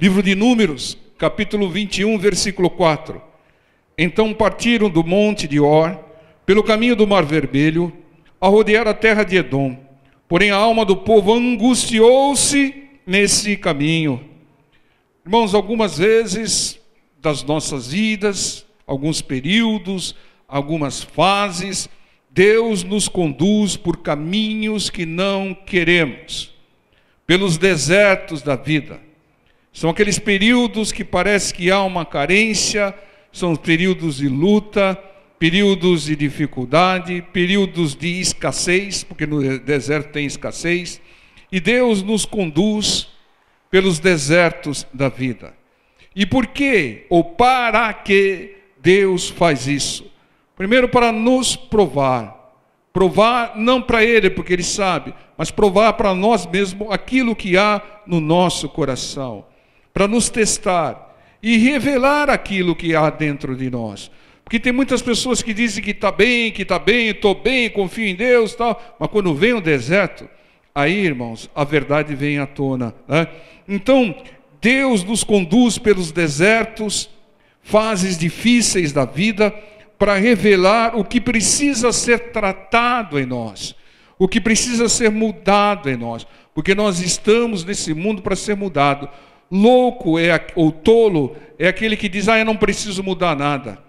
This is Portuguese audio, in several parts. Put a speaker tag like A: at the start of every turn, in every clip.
A: Livro de Números, capítulo 21, versículo 4. Então partiram do monte de Or, pelo caminho do Mar Vermelho, a rodear a terra de Edom. Porém a alma do povo angustiou-se nesse caminho. Irmãos, algumas vezes das nossas vidas, alguns períodos, algumas fases, Deus nos conduz por caminhos que não queremos, pelos desertos da vida. São aqueles períodos que parece que há uma carência, são períodos de luta, períodos de dificuldade, períodos de escassez, porque no deserto tem escassez, e Deus nos conduz pelos desertos da vida. E por quê? Ou para que Deus faz isso? Primeiro, para nos provar. Provar não para Ele, porque Ele sabe, mas provar para nós mesmos aquilo que há no nosso coração. Para nos testar e revelar aquilo que há dentro de nós. Porque tem muitas pessoas que dizem que está bem, estou bem, confio em Deus, tal, mas quando vem o deserto, aí, irmãos, a verdade vem à tona, né? Então, Deus nos conduz pelos desertos, fases difíceis da vida, para revelar o que precisa ser tratado em nós, o que precisa ser mudado em nós, porque nós estamos nesse mundo para ser mudado. Louco ou tolo é aquele que diz, eu não preciso mudar nada.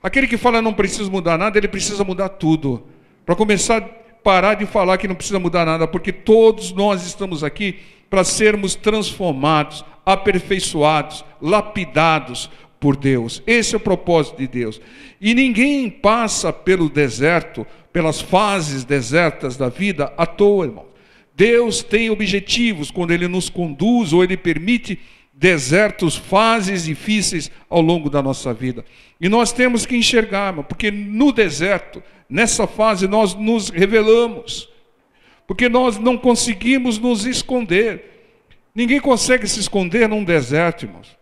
A: Aquele que fala não preciso mudar nada, ele precisa mudar tudo. Para começar, parar de falar que não precisa mudar nada, porque todos nós estamos aqui para sermos transformados, aperfeiçoados, lapidados por Deus. Esse é o propósito de Deus. E ninguém passa pelo deserto, pelas fases desertas da vida à toa, irmão. Deus tem objetivos quando Ele nos conduz ou Ele permite desertos, fases difíceis ao longo da nossa vida. E nós temos que enxergar, porque no deserto, nessa fase, nós nos revelamos. Porque nós não conseguimos nos esconder. Ninguém consegue se esconder num deserto, irmãos.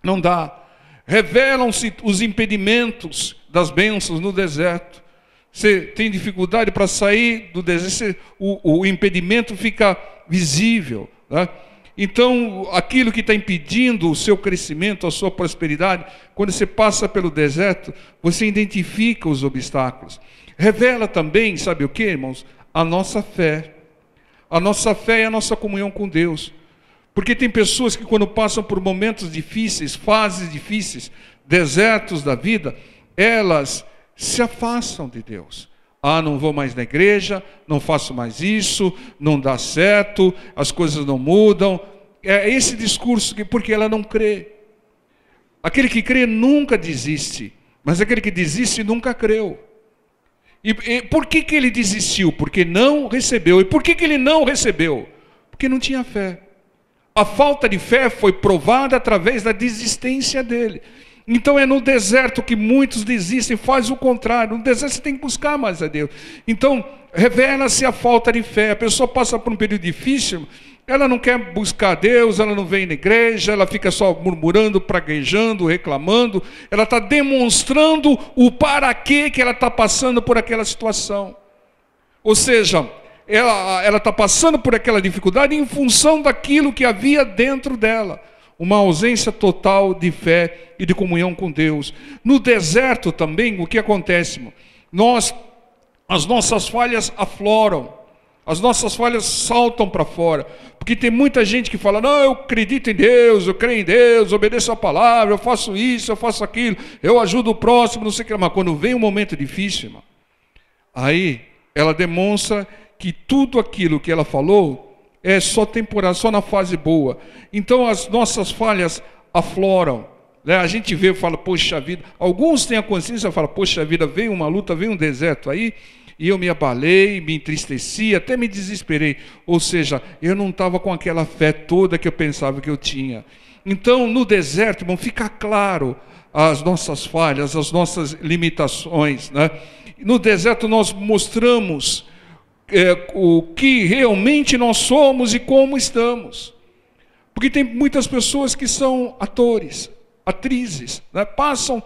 A: Não dá. Revelam-se os impedimentos das bênçãos no deserto. Você tem dificuldade para sair do deserto, o impedimento fica visível, né? Então, aquilo que está impedindo o seu crescimento, a sua prosperidade, quando você passa pelo deserto, você identifica os obstáculos. Revela também, sabe o que, irmãos? A nossa fé. A nossa fé é a nossa comunhão com Deus. Porque tem pessoas que quando passam por momentos difíceis, fases difíceis, desertos da vida, elas se afastam de Deus. Não vou mais na igreja, não faço mais isso, não dá certo, as coisas não mudam. É esse discurso, porque ela não crê. Aquele que crê nunca desiste, mas aquele que desiste nunca creu. E por que ele desistiu? Porque não recebeu. E por que ele não recebeu? Porque não tinha fé. A falta de fé foi provada através da desistência dele. Então é no deserto que muitos desistem, faz o contrário. No deserto você tem que buscar mais a Deus. Então revela-se a falta de fé. A pessoa passa por um período difícil, ela não quer buscar a Deus, ela não vem na igreja, ela fica só murmurando, praguejando, reclamando. Ela está demonstrando o para quê que ela está passando por aquela situação. Ou seja, ela está passando por aquela dificuldade em função daquilo que havia dentro dela. Uma ausência total de fé e de comunhão com Deus. No deserto também, o que acontece? As nossas falhas afloram. As nossas falhas saltam para fora. Porque tem muita gente que fala, não, eu acredito em Deus, eu creio em Deus, obedeço a palavra, eu faço isso, eu faço aquilo, eu ajudo o próximo, não sei o que. Mas quando vem um momento difícil, irmão, aí ela demonstra que tudo aquilo que ela falou é só temporário, só na fase boa. Então as nossas falhas afloram, né? A gente vê e fala, poxa vida. Alguns têm a consciência e falam, poxa vida, veio uma luta, veio um deserto aí, e eu me abalei, me entristeci, até me desesperei. Ou seja, eu não estava com aquela fé toda que eu pensava que eu tinha. Então no deserto, irmão, fica claro as nossas falhas, as nossas limitações, né? No deserto nós mostramos o que realmente nós somos e como estamos. Porque tem muitas pessoas que são atores, atrizes, né? Passam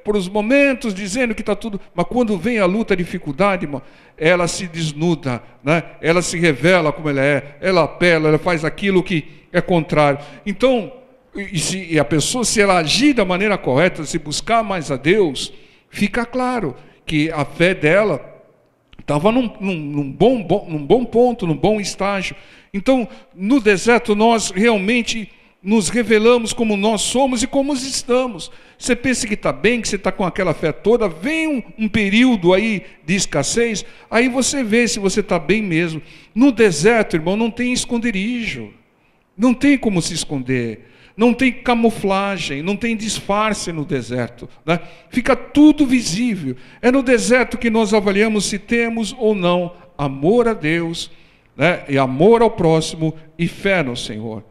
A: por os momentos dizendo que está tudo, mas quando vem a luta, a dificuldade, irmão, ela se desnuda, né? Ela se revela como ela apela, ela faz aquilo que é contrário. Então, e a pessoa, se ela agir da maneira correta, se buscar mais a Deus, fica claro que a fé dela estava num bom ponto, num bom estágio. Então, no deserto, nós realmente nos revelamos como nós somos e como estamos. Você pensa que está bem, que você está com aquela fé toda, vem um período aí de escassez, aí você vê se você está bem mesmo. No deserto, irmão, não tem esconderijo, não tem como se esconder, não tem camuflagem, não tem disfarce no deserto, né? Fica tudo visível. É no deserto que nós avaliamos se temos ou não amor a Deus, né? E amor ao próximo e fé no Senhor.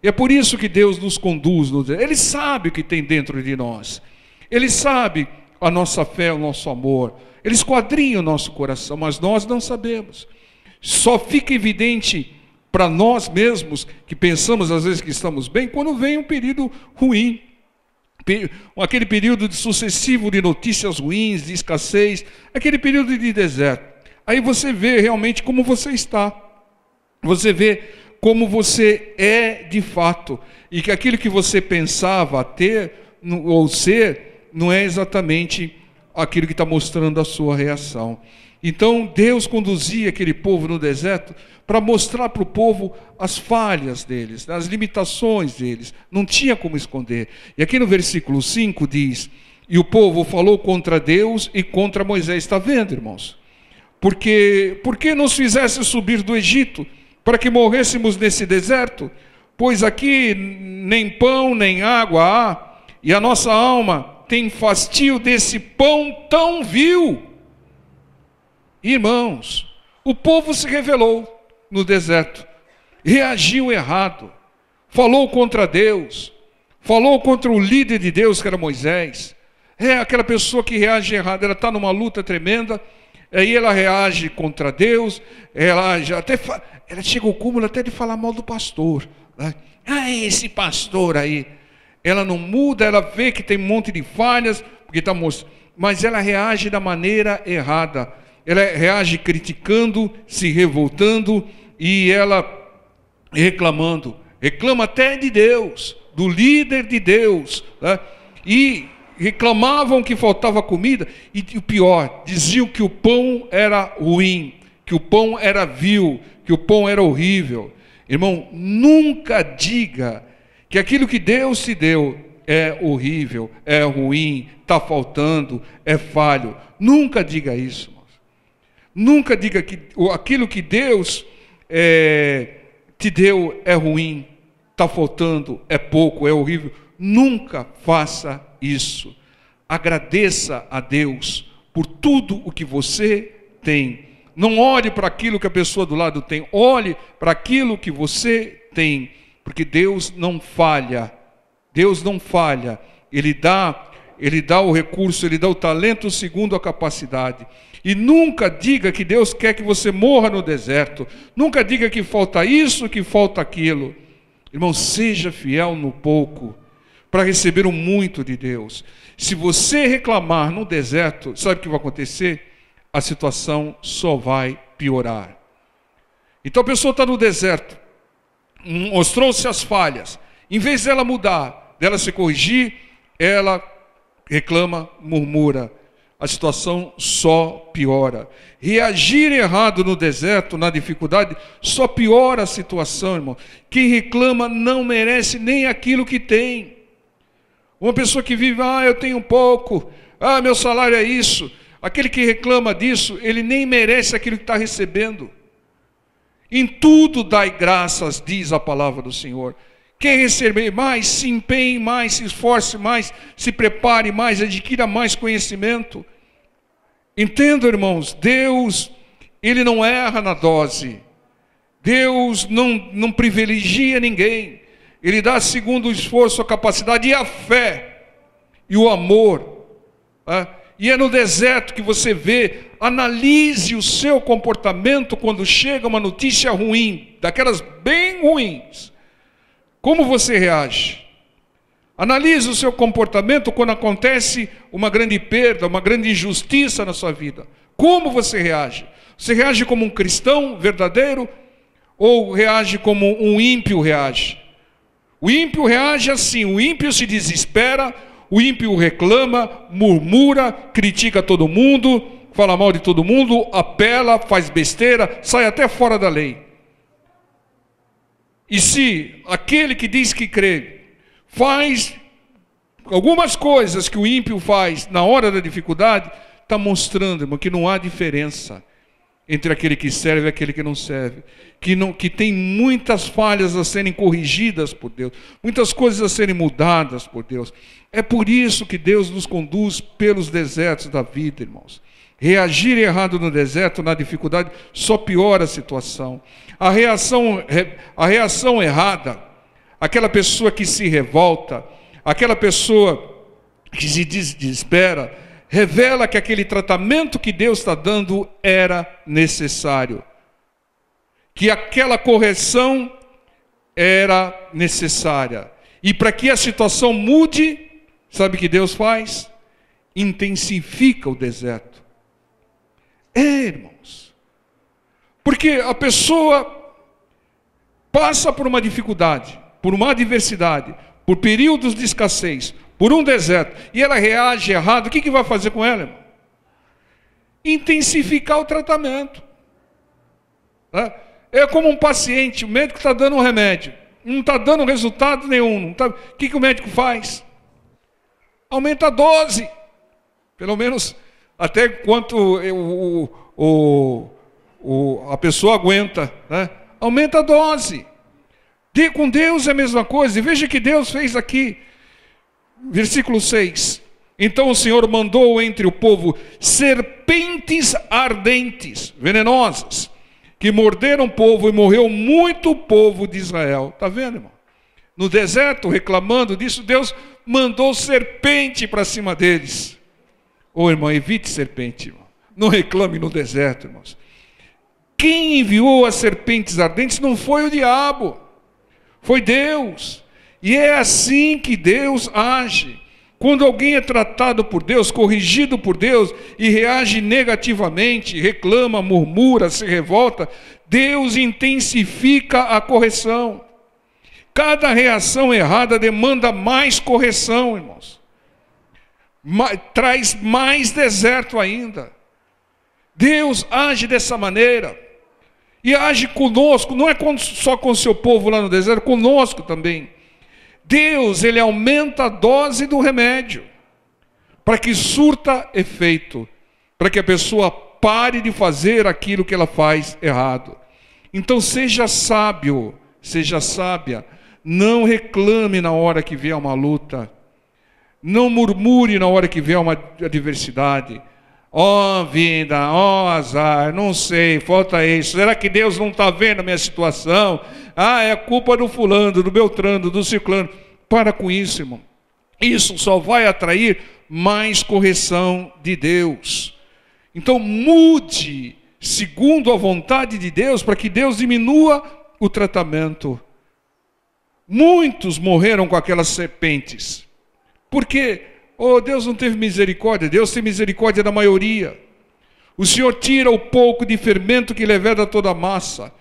A: E é por isso que Deus nos conduz no deserto. Ele sabe o que tem dentro de nós. Ele sabe a nossa fé, o nosso amor. Ele esquadrinha o nosso coração, mas nós não sabemos. Só fica evidente para nós mesmos, que pensamos às vezes que estamos bem, quando vem um período ruim. Aquele período sucessivo de notícias ruins, de escassez, aquele período de deserto. Aí você vê realmente como você está. Você vê como você é de fato, e que aquilo que você pensava ter ou ser, não é exatamente aquilo que está mostrando a sua reação. Então Deus conduzia aquele povo no deserto para mostrar para o povo as falhas deles, as limitações deles, não tinha como esconder. E aqui no versículo 5 diz, e o povo falou contra Deus e contra Moisés. Está vendo, irmãos? Por que nos fizesse subir do Egito, para que morrêssemos nesse deserto? Pois aqui nem pão nem água há, e a nossa alma tem fastio desse pão tão vil. Irmãos, o povo se rebelou no deserto, reagiu errado, falou contra Deus, falou contra o líder de Deus, que era Moisés. É aquela pessoa que reage errado, ela está numa luta tremenda, aí ela reage contra Deus, ela chega ao cúmulo até de falar mal do pastor, né? Esse pastor aí, ela não muda, ela vê que tem um monte de falhas, porque está mostrando, mas ela reage da maneira errada, ela reage criticando, se revoltando, e ela reclama até de Deus, do líder de Deus, né? E reclamavam que faltava comida, e o pior, diziam que o pão era ruim, que o pão era vil, que o pão era horrível. Irmão, nunca diga que aquilo que Deus te deu é horrível, é ruim, está faltando, é falho. Nunca diga isso, irmãos. Nunca diga que aquilo que Deus te deu é ruim, está faltando, é pouco, é horrível. Nunca faça isso. Agradeça a Deus por tudo o que você tem. Não olhe para aquilo que a pessoa do lado tem, olhe para aquilo que você tem, porque Deus não falha. Deus não falha. Ele dá o recurso, Ele dá o talento segundo a capacidade. E nunca diga que Deus quer que você morra no deserto. Nunca diga que falta isso, que falta aquilo. Irmão, seja fiel no pouco, para receber o muito de Deus. Se você reclamar no deserto, sabe o que vai acontecer? A situação só vai piorar. Então a pessoa está no deserto, mostrou-se as falhas. Em vez dela mudar, dela se corrigir, ela reclama, murmura. A situação só piora. Reagir errado no deserto, na dificuldade, só piora a situação, irmão. Quem reclama não merece nem aquilo que tem. Uma pessoa que vive, eu tenho pouco, meu salário é isso. Aquele que reclama disso, ele nem merece aquilo que está recebendo. Em tudo dai graças, diz a palavra do Senhor. Quer receber mais, se empenhe mais, se esforce mais, se prepare mais, adquira mais conhecimento. Entenda, irmãos, Deus, Ele não erra na dose. Deus não privilegia ninguém. Ele dá segundo o esforço, a capacidade e a fé e o amor. E é no deserto que você vê, analise o seu comportamento quando chega uma notícia ruim, daquelas bem ruins. Como você reage? Analise o seu comportamento quando acontece uma grande perda, uma grande injustiça na sua vida. Como você reage? Você reage como um cristão verdadeiro ou reage como um ímpio reage? O ímpio reage assim, o ímpio se desespera, o ímpio reclama, murmura, critica todo mundo, fala mal de todo mundo, apela, faz besteira, sai até fora da lei. E se aquele que diz que crê faz algumas coisas que o ímpio faz na hora da dificuldade, está mostrando, irmão, que não há diferença entre aquele que serve e aquele que não serve, que tem muitas falhas a serem corrigidas por Deus, muitas coisas a serem mudadas por Deus. É por isso que Deus nos conduz pelos desertos da vida, irmãos. Reagir errado no deserto, na dificuldade, só piora a situação. A reação errada, aquela pessoa que se revolta, aquela pessoa que se desespera, revela que aquele tratamento que Deus está dando era necessário. Que aquela correção era necessária. E para que a situação mude, sabe o que Deus faz? Intensifica o deserto. Irmãos. Porque a pessoa passa por uma dificuldade, por uma adversidade, por períodos de escassez, por um deserto, e ela reage errado, o que vai fazer com ela, irmão? Intensificar o tratamento. É como um paciente, o médico está dando um remédio, não está dando resultado nenhum. O que o médico faz? Aumenta a dose, pelo menos até quanto a pessoa aguenta, né? Aumenta a dose. Com Deus é a mesma coisa, e veja que Deus fez aqui. Versículo 6. Então o Senhor mandou entre o povo serpentes ardentes, venenosas, que morderam o povo e morreu muito povo de Israel. Está vendo, irmão? No deserto, reclamando disso, Deus mandou serpente para cima deles. Irmão, evite serpente, irmão. Não reclame no deserto, irmãos. Quem enviou as serpentes ardentes não foi o diabo, foi Deus. E é assim que Deus age. Quando alguém é tratado por Deus, corrigido por Deus, e reage negativamente, reclama, murmura, se revolta, Deus intensifica a correção. Cada reação errada demanda mais correção, irmãos. Traz mais deserto ainda. Deus age dessa maneira. E age conosco, não é só com o seu povo lá no deserto, conosco também. Deus, Ele aumenta a dose do remédio, para que surta efeito, para que a pessoa pare de fazer aquilo que ela faz errado. Então seja sábio, seja sábia, não reclame na hora que vier uma luta, não murmure na hora que vier uma adversidade. Vida, azar, não sei, falta isso, será que Deus não está vendo a minha situação? É culpa do fulano, do beltrano, do ciclano. Para com isso, irmão. Isso só vai atrair mais correção de Deus. Então mude segundo a vontade de Deus, para que Deus diminua o tratamento. Muitos morreram com aquelas serpentes. Por quê? Deus não teve misericórdia. Deus tem misericórdia da maioria. O Senhor tira o pouco de fermento que leveda toda a massa.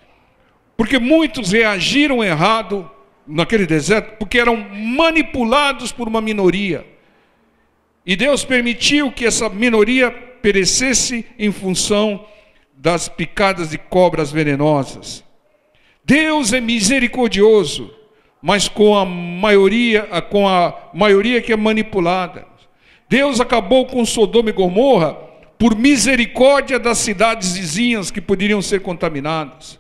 A: Porque muitos reagiram errado naquele deserto, porque eram manipulados por uma minoria. E Deus permitiu que essa minoria perecesse em função das picadas de cobras venenosas. Deus é misericordioso, mas com a maioria que é manipulada. Deus acabou com Sodoma e Gomorra por misericórdia das cidades vizinhas que poderiam ser contaminadas.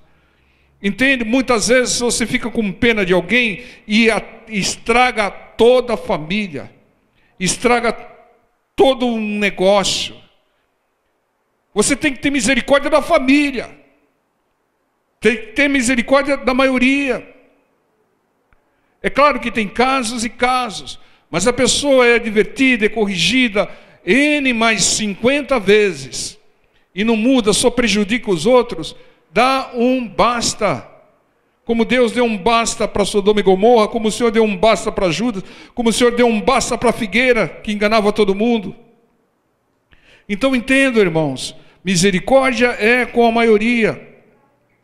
A: Entende? Muitas vezes você fica com pena de alguém e estraga toda a família, estraga todo um negócio. Você tem que ter misericórdia da família, tem que ter misericórdia da maioria. É claro que tem casos e casos, mas a pessoa é advertida, é corrigida N mais 50 vezes, e não muda, só prejudica os outros, dá um basta. Como Deus deu um basta para Sodoma e Gomorra, como o Senhor deu um basta para Judas, como o Senhor deu um basta para a figueira, que enganava todo mundo. Então entendo, irmãos, misericórdia é com a maioria.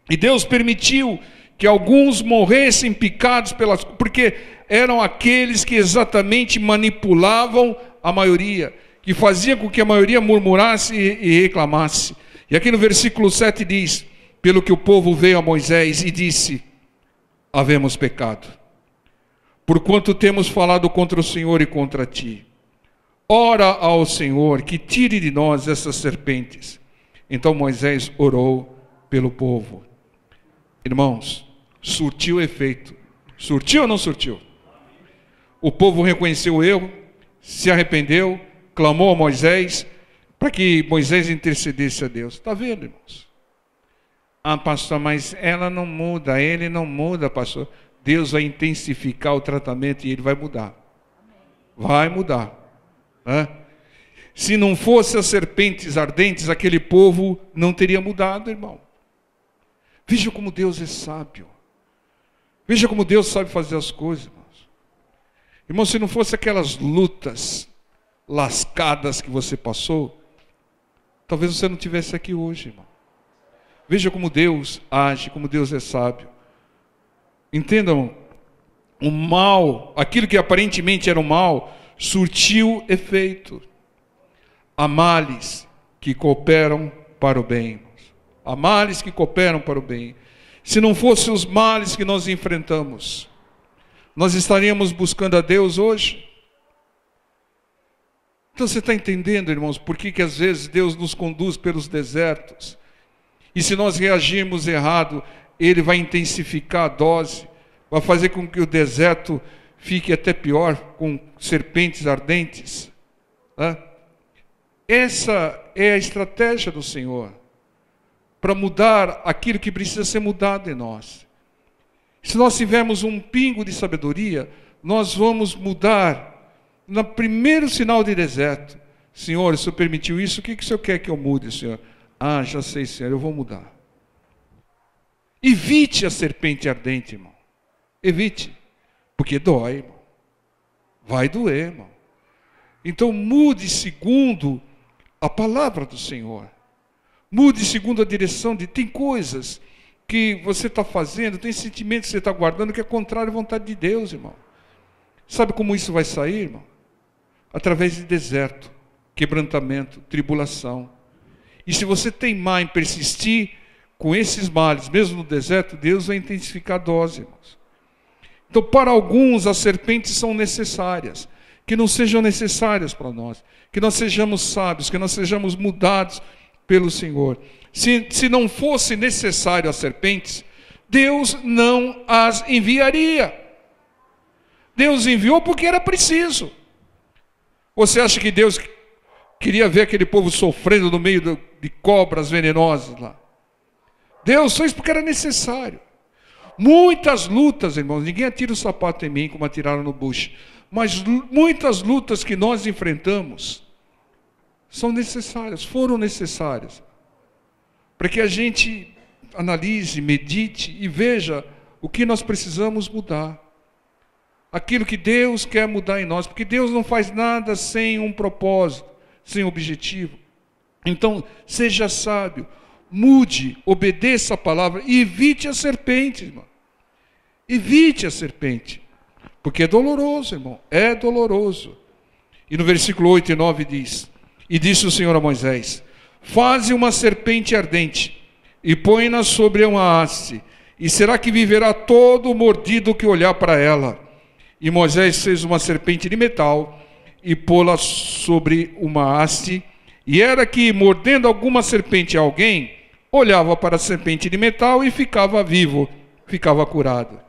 A: E Deus permitiu que alguns morressem picados porque eram aqueles que exatamente manipulavam a maioria, que faziam com que a maioria murmurasse e reclamasse. E aqui no versículo 7 diz: pelo que o povo veio a Moisés e disse: havemos pecado, porquanto temos falado contra o Senhor e contra ti. Ora ao Senhor que tire de nós essas serpentes. Então Moisés orou pelo povo. Irmãos, surtiu efeito. Surtiu ou não surtiu? O povo reconheceu o erro, se arrependeu, clamou a Moisés, para que Moisés intercedesse a Deus. Está vendo, irmãos? Ah, pastor, mas ela não muda, ele não muda, pastor. Deus vai intensificar o tratamento e ele vai mudar. Vai mudar. Se não fosse as serpentes ardentes, aquele povo não teria mudado, irmão. Veja como Deus é sábio. Veja como Deus sabe fazer as coisas, irmãos. Irmão, se não fosse aquelas lutas lascadas que você passou, talvez você não estivesse aqui hoje, irmão. Veja como Deus age, como Deus é sábio. Entendam, o mal, aquilo que aparentemente era o mal, surtiu efeito. Há males que cooperam para o bem, irmãos. Há males que cooperam para o bem. Se não fossem os males que nós enfrentamos, nós estaríamos buscando a Deus hoje? Então você está entendendo, irmãos, por que às vezes Deus nos conduz pelos desertos? E se nós reagirmos errado, Ele vai intensificar a dose, vai fazer com que o deserto fique até pior, com serpentes ardentes. Essa é a estratégia do Senhor, para mudar aquilo que precisa ser mudado em nós. Se nós tivermos um pingo de sabedoria, nós vamos mudar no primeiro sinal de deserto. Senhor, o Senhor permitiu isso, o que o Senhor quer que eu mude, Senhor? Ah, já sei, Senhor, eu vou mudar. Evite a serpente ardente, irmão. Evite, porque dói, irmão. Vai doer, irmão. Então mude segundo a palavra do Senhor. Mude segundo a direção de... Tem coisas que você está fazendo, tem sentimentos que você está guardando que é contrário à vontade de Deus, irmão. Sabe como isso vai sair, irmão? Através de deserto, quebrantamento, tribulação. E se você teimar em persistir com esses males, mesmo no deserto, Deus vai intensificar a dose, irmãos. Então, para alguns, as serpentes são necessárias. Que não sejam necessárias para nós. Que nós sejamos sábios, que nós sejamos mudados pelo Senhor. Se não fosse necessário as serpentes, Deus não as enviaria. Deus enviou porque era preciso. Você acha que Deus queria ver aquele povo sofrendo no meio de cobras venenosas lá? Deus fez porque era necessário. Muitas lutas, irmãos, ninguém atira o sapato em mim como atiraram no Bush, mas muitas lutas que nós enfrentamos são necessárias, foram necessárias, para que a gente analise, medite e veja o que nós precisamos mudar. Aquilo que Deus quer mudar em nós, porque Deus não faz nada sem um propósito, sem objetivo. Então, seja sábio, mude, obedeça a palavra e evite a serpente, irmão. Evite a serpente, porque é doloroso, irmão, é doloroso. E no versículo 8 e 9 diz: e disse o Senhor a Moisés: faze uma serpente ardente e põe-na sobre uma haste, e será que viverá todo mordido que olhar para ela. E Moisés fez uma serpente de metal e pô-la sobre uma haste, e era que, mordendo alguma serpente a alguém, olhava para a serpente de metal e ficava vivo, ficava curado.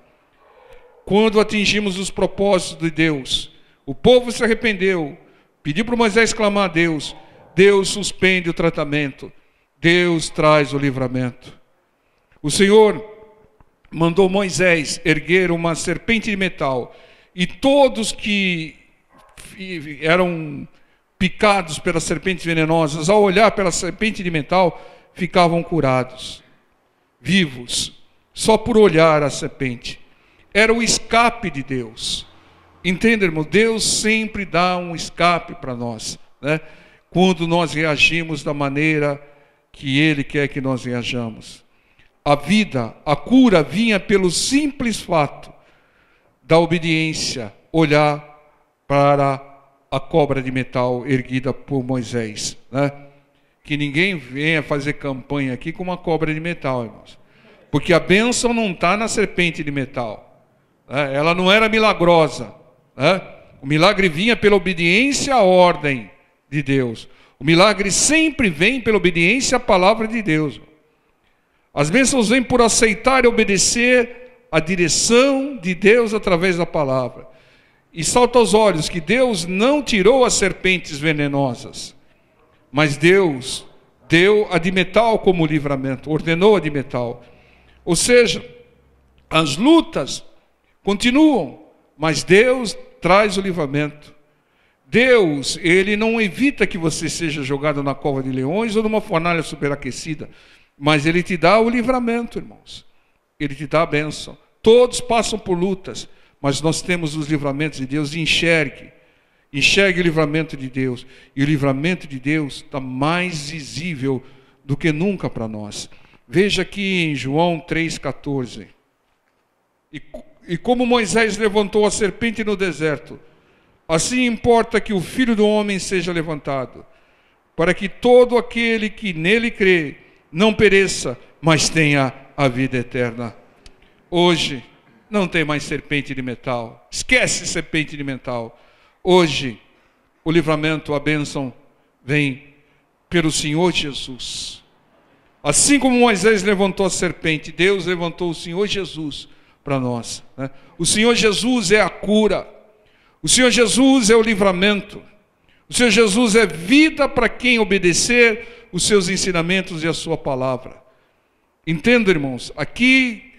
A: Quando atingimos os propósitos de Deus, o povo se arrependeu, pediu para Moisés clamar a Deus, Deus suspende o tratamento, Deus traz o livramento. O Senhor mandou Moisés erguer uma serpente de metal, e todos que eram picados pelas serpentes venenosas, ao olhar pela serpente de metal, ficavam curados, vivos, só por olhar a serpente. Era o escape de Deus. Entende, irmão? Deus sempre dá um escape para nós, né? Quando nós reagimos da maneira que Ele quer que nós reajamos. A vida, a cura vinha pelo simples fato da obediência, olhar para a cobra de metal erguida por Moisés, né? Que ninguém venha fazer campanha aqui com uma cobra de metal, irmãos. Porque a bênção não está na serpente de metal, né? Ela não era milagrosa, né? O milagre vinha pela obediência à ordem de Deus. O milagre sempre vem pela obediência à palavra de Deus. As bênçãos vêm por aceitar e obedecer a direção de Deus através da palavra. E salta aos olhos que Deus não tirou as serpentes venenosas, mas Deus deu a de metal como livramento, ordenou a de metal. Ou seja, as lutas continuam, mas Deus traz o livramento. Deus, Ele não evita que você seja jogado na cova de leões ou numa fornalha superaquecida, mas Ele te dá o livramento, irmãos. Ele te dá a bênção. Todos passam por lutas, mas nós temos os livramentos de Deus. Enxergue o livramento de Deus. E o livramento de Deus está mais visível do que nunca para nós. Veja aqui em João 3,14. E como Moisés levantou a serpente no deserto, assim importa que o Filho do Homem seja levantado, para que todo aquele que nele crê não pereça, mas tenha a vida eterna. Hoje não tem mais serpente de metal. Esquece serpente de metal. Hoje o livramento, a bênção vem pelo Senhor Jesus. Assim como Moisés levantou a serpente, Deus levantou o Senhor Jesus para nós, né? O Senhor Jesus é a cura. O Senhor Jesus é o livramento. O Senhor Jesus é vida para quem obedecer os seus ensinamentos e a sua palavra. Entenda, irmãos, aqui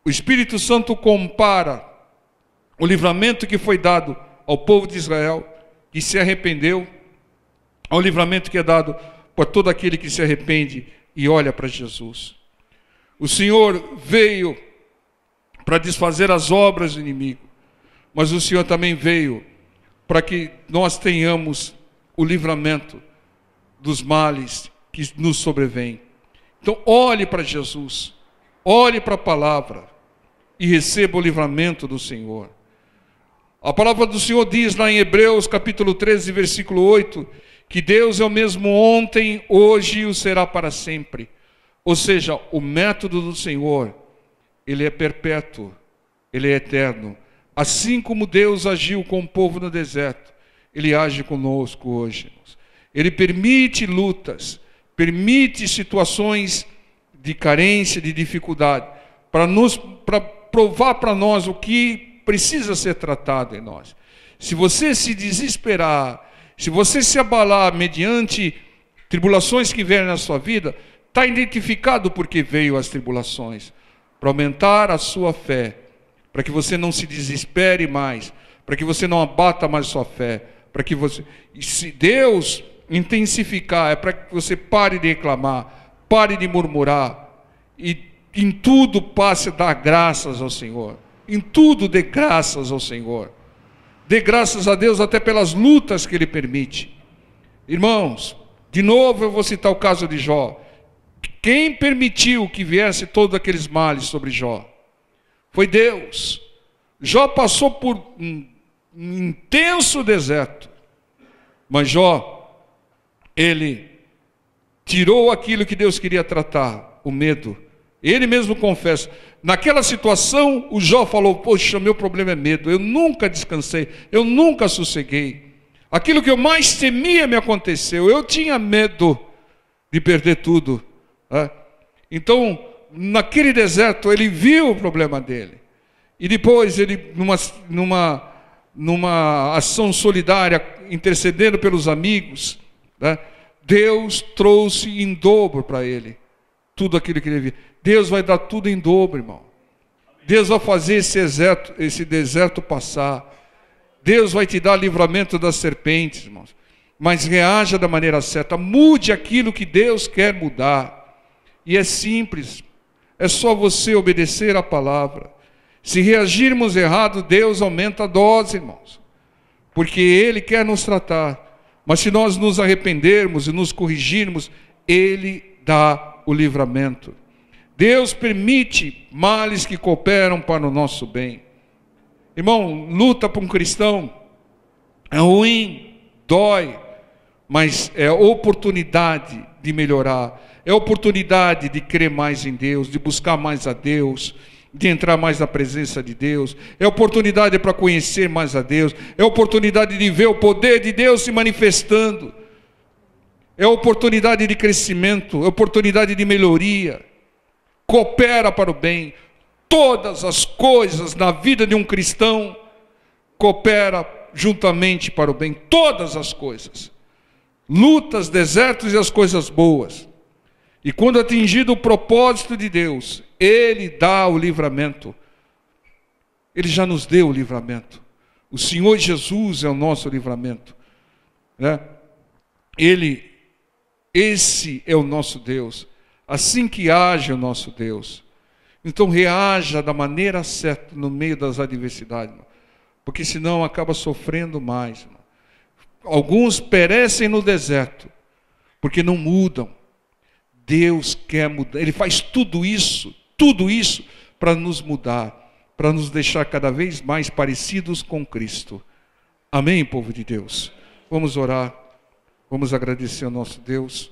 A: o Espírito Santo compara o livramento que foi dado ao povo de Israel, que se arrependeu, ao livramento que é dado por todo aquele que se arrepende e olha para Jesus. O Senhor veio para desfazer as obras do inimigo, mas o Senhor também veio para que nós tenhamos o livramento dos males que nos sobrevêm. Então olhe para Jesus, olhe para a palavra e receba o livramento do Senhor. A palavra do Senhor diz lá em Hebreus capítulo 13, versículo 8, que Deus é o mesmo ontem, hoje e o será para sempre. Ou seja, o método do Senhor, ele é perpétuo, ele é eterno. Assim como Deus agiu com o povo no deserto, Ele age conosco hoje. Ele permite lutas, permite situações de carência, de dificuldade, para provar para nós o que precisa ser tratado em nós. Se você se desesperar, se você se abalar mediante tribulações que vierem na sua vida, está identificado porque veio as tribulações, para aumentar a sua fé, para que você não se desespere mais, para que você não abata mais sua fé, para que você, e se Deus intensificar, é para que você pare de reclamar, pare de murmurar, e em tudo passe a dar graças ao Senhor, em tudo dê graças ao Senhor, dê graças a Deus até pelas lutas que Ele permite. Irmãos, de novo eu vou citar o caso de Jó. Quem permitiu que viesse todos aqueles males sobre Jó? Foi Deus. Jó passou por um intenso deserto, mas Jó, ele tirou aquilo que Deus queria tratar, o medo. Ele mesmo confessa. Naquela situação, o Jó falou: poxa, meu problema é medo, eu nunca descansei, eu nunca sosseguei. Aquilo que eu mais temia me aconteceu, eu tinha medo de perder tudo. Então, naquele deserto, ele viu o problema dele. E depois, ele, numa ação solidária, intercedendo pelos amigos, Deus trouxe em dobro para ele tudo aquilo que ele viu. Deus vai dar tudo em dobro, irmão. Deus vai fazer esse deserto passar. Deus vai te dar livramento das serpentes, irmãos. Mas reaja da maneira certa. Mude aquilo que Deus quer mudar. E é simples. É só você obedecer a palavra. Se reagirmos errado, Deus aumenta a dose, irmãos. Porque Ele quer nos tratar. Mas se nós nos arrependermos e nos corrigirmos, Ele dá o livramento. Deus permite males que cooperam para o nosso bem. Irmão, luta para um cristão é ruim, dói, mas é oportunidade de melhorar. É oportunidade de crer mais em Deus, de buscar mais a Deus, de entrar mais na presença de Deus. É oportunidade para conhecer mais a Deus. É oportunidade de ver o poder de Deus se manifestando. É oportunidade de crescimento, é oportunidade de melhoria. Coopera para o bem. Todas as coisas na vida de um cristão cooperam juntamente para o bem. Todas as coisas. Lutas, desertos e as coisas boas. E quando atingido o propósito de Deus, Ele dá o livramento. Ele já nos deu o livramento. O Senhor Jesus é o nosso livramento, né? Esse é o nosso Deus. Assim que age o nosso Deus. Então reaja da maneira certa no meio das adversidades, porque senão acaba sofrendo mais. Alguns perecem no deserto, porque não mudam. Deus quer mudar, Ele faz tudo isso para nos mudar, para nos deixar cada vez mais parecidos com Cristo. Amém, povo de Deus? Vamos orar, vamos agradecer ao nosso Deus.